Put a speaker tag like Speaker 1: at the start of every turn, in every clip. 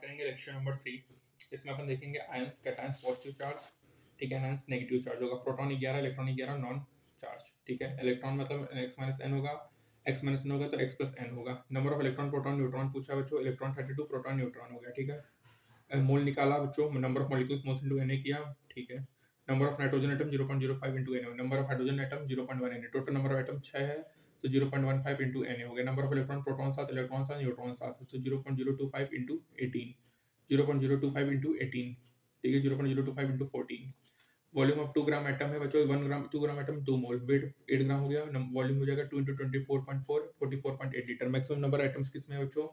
Speaker 1: करेंगे lecture number 3। इसमें अपन देखेंगे आयंस, कैटायंस, पॉजिटिव चार्ज, ठीक है, एनायंस नेगेटिव चार्ज होगा। प्रोटॉन 11, इलेक्ट्रॉन 11, नॉन चार्ज, ठीक है। इलेक्ट्रॉन मतलब x माइनस एन होगा, x माइनस एन होगा तो x प्लस एन होगा। Number of electron, proton, neutron पूछा बच्चों, इलेक्ट्रॉन 32, प्रोटॉन न्यूट्रॉन हो गया, ठीक है। मोल निकाला बच्चों, number of molecules moles into Na किया, ठीक है। Number of nitrogen atom 0.05 into Na, number of hydrogen atom 0.1 Na, total number of atom 6 है तो 0.15 इनटू Na हो गया। Number of electron, proton 7, electron 7, neutron 7 तो 0.025 इनटू 18, 0.025 इनटू 18, ठीक है, 0.025 into 14। Volume of 2 gram atom है बच्चों, 1 ग्राम 2 ग्राम एटम 2 मोल, wait 8 ग्राम हो गया। वॉल्यूम हो जाएगा 2 into 24.4, 44.8 litre. Maximum number items किसमें है बच्चों,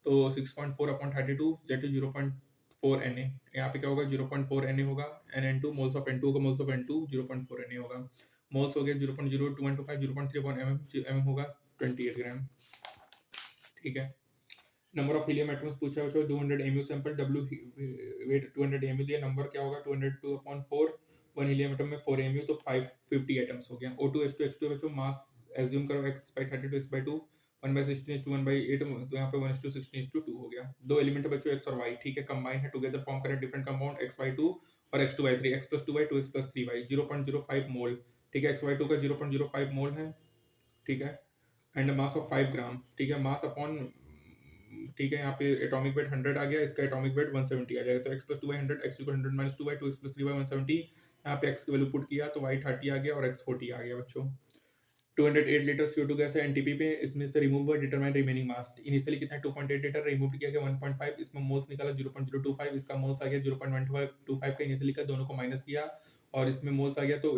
Speaker 1: तो 6.4 अपॉन 32 दैट इज 0.4 Na। यहाँ पे क्या होगा, 0.4 Na होगा। NN2 मोल्स ऑफ N2 होगा, मोल्स ऑफ N2 0.4 Na होगा। मोल्स हो गया 0.0225, 0.3 अपॉन mm होगा 28 ग्राम, ठीक है। नंबर ऑफ हीलियम एटम्स पूछा है बच्चों, 200 mu sample, W weight 200 mu दिया, नंबर क्या होगा 202 अपॉन 4, 1 हीलियम एटम में 4 mu तो 550 एटम्स हो गया। O2H2 बच्चों, मास एज्यूम करो x by 32 x by 2, 1/16:1/8 तो यहाँ पे 1/16:2 हो गया। दो एलिमेंट है बच्चों x और y, ठीक है, कंबाइन है, टुगेदर फॉर्म करें डिफरेंट कंपाउंड x/2 और x2/3, x + 2y 2x + 3y, 0.05 मोल, ठीक है। x/2 का 0.05 मोल है, ठीक है, एंड मास ऑफ 5 ग्राम, ठीक है। मास अपॉन, ठीक है, यहाँ पे एटॉमिक वेट 100 आ गया, इसका एटॉमिक वेट 170 आ जाएगा। तो x + 2y 100, x = 100 - 2y, 2x + 3y 170। यहाँ पे x की वैल्यू पुट किया तो y 30 आ गया और x 40 आ गया बच्चों। 208 लीटर CO2 गैस है एनटीपी पे, इसमें से रिमूव हुआ, डिटरमाइन रिमेनिंग मास। इनिशियली कितना 2.8 लीटर, रिमूव किया गया 1.5, इसमें मोल्स निकाला 0.025, इसका मोल्स आ गया 0.125 का, इनिशियली का दोनों को माइनस किया और इसमें मोल्स आ गया तो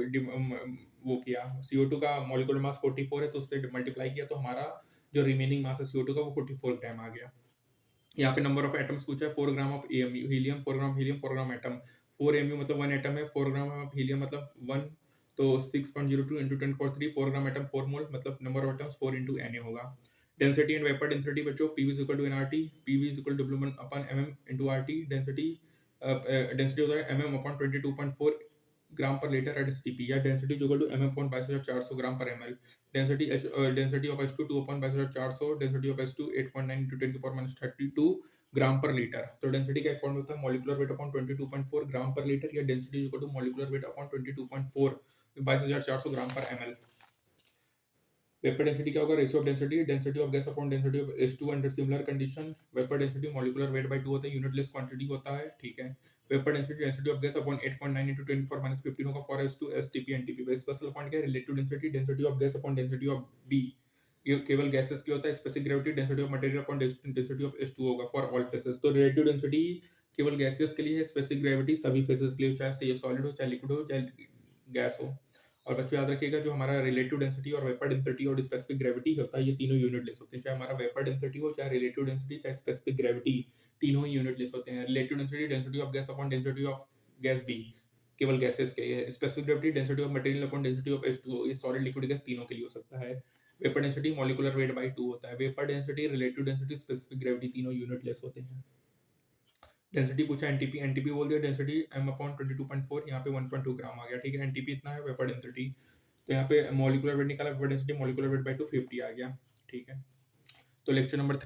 Speaker 1: वो किया, CO2 का मॉलिक्यूलर मास 44 है तो उससे मल्टीप्लाई किया तो हमारा जो रिमेनिंग मास है CO2 का वो 44 ग्राम आ गया। यहाँ पे नंबर ऑफ एटम्स पूछा है, 4 gram of AMU helium, 4 gram helium, 4 gram atom, 4 AMU मतलब 1 एटम है, 4 ग्राम ऑफ हीलियम मतलब 1 तो 6.02 into 10⁻³ 4 ग्राम एटम 4 मोल मतलब number of atoms 4 into Na होगा। डेंसिटी एंड वेपर डेंसिटी बच्चों, PV = nRT, PV = W1/mm into RT, density density होता है mm/22.4 gram per litre at Cp, या density = mm/22,400 gram per ml। Density of H2 2/22,400, density of H2 8.9 into 10⁻32 gram per litre. तो density का एक form होता है molecular weight upon 22.4 gram per litre, या density equal to molecular weight upon 22.4 22,400 gram per ml। Vapour density क्या होगा, ratio of density, density of gas upon density of H2 under similar condition. Vapour density molecular weight by 2 होता है, unitless quantity होता है, ठीक है। Vapour density, density of gas upon 8.9 into 10⁻15 होगा for H2 STP NTP पे। Special point क्या है, relative density, density of gas upon density of B, ये केवल गैसेस के होता है। Specific gravity, density of material upon density of H2 होगा फॉर ऑल फेसेस। तो रिलेटिव डेंसिटी केवल गैसेस के लिए है, स्पेसिफिक ग्रेविटी सभी फेसेस के लिए, चाहे ये सॉलिड हो, चाहे लिक्विड हो, चाहे गैस हो। और बच्चों याद रखिएगा, जो हमारा रिलेटिव डेंसिटी और वेपर डेंसिटी और स्पेसिफिक ग्रेविटी होता है, ये तीनों यूनिटलेस होते हैं। चाहे हमारा वेपर डेंसिटी हो, चाहे रिलेटिव डेंसिटी, चाहे स्पेसिफिक ग्रेविटी, तीनों ही यूनिटलेस होते हैं। Relative density, density of gas upon density of gas B, केवल गैसेस के लिए। Specific gravity, density of material upon density of H2O, ये सॉलिड लिक्विड गैस तीनों के लिए हो सकता है। Vapour density molecular weight by 2 होता है। Vapour density, relative density, specific gravity तीनों यूनिटलेस होते हैं। डेंसिटी पूछा एनटीपी, एनटीपी बोल दिया, डेंसिटी m/22.4, यहाँ पे 1.2 ग्राम आ गया, ठीक है। एनटीपी इतना है, वेपर डेंसिटी तो यहाँ पे मॉलिक्यूलर वेट निकाला, vapour density molecular weight by 2 50 आ गया, ठीक है। तो लेक्चर नंबर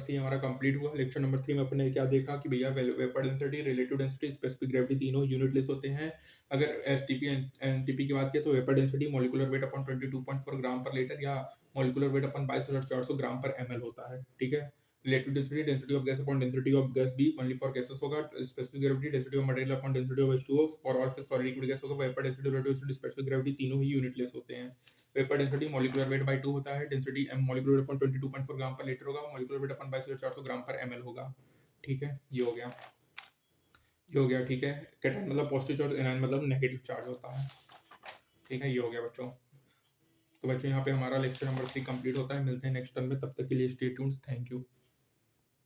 Speaker 1: 3 हमारा कंप्लीट हुआ। लेक्चर नंबर 3 में अपन ने क्या देखा कि भैया vapour density, relative density, specific gravity तीनों यूनिटलेस होते हैं। अगर एसटीपी एनटीपी की बात करें तो vapour density molecular weight upon 22.4 gram per litre या molecular weight upon 22,400 gram per ml होता है, ठीक है। Relative density, density of gas upon density of gas B only for gases होगा। Specific gravity, density of material upon density of H2O for all solid liquid gas होगा। Vapour density, relative density, specific gravity तीनों ही unitless होते हैं। Vapour density molecular weight by 2 होता है, density m molecular weight upon 22.4 gram per litre होगा, molecular weight upon 22,400 gram per ml होगा, ठीक है। ये हो गया, ठीक है। कैटायन मतलब पॉजिटिव चार्ज, एनायन मतलब नेगेटिव चार्ज होता है, ठीक है। ये हो गया बच्चों। तो बच्चों यहाँ पे हमारा लेक्चर नंबर 3 कंप्लीट होता है। मिलते हैं नेक्स्ट टर्म में, तब तक के लिए स्टे ट्यून्ड, थैंक यू।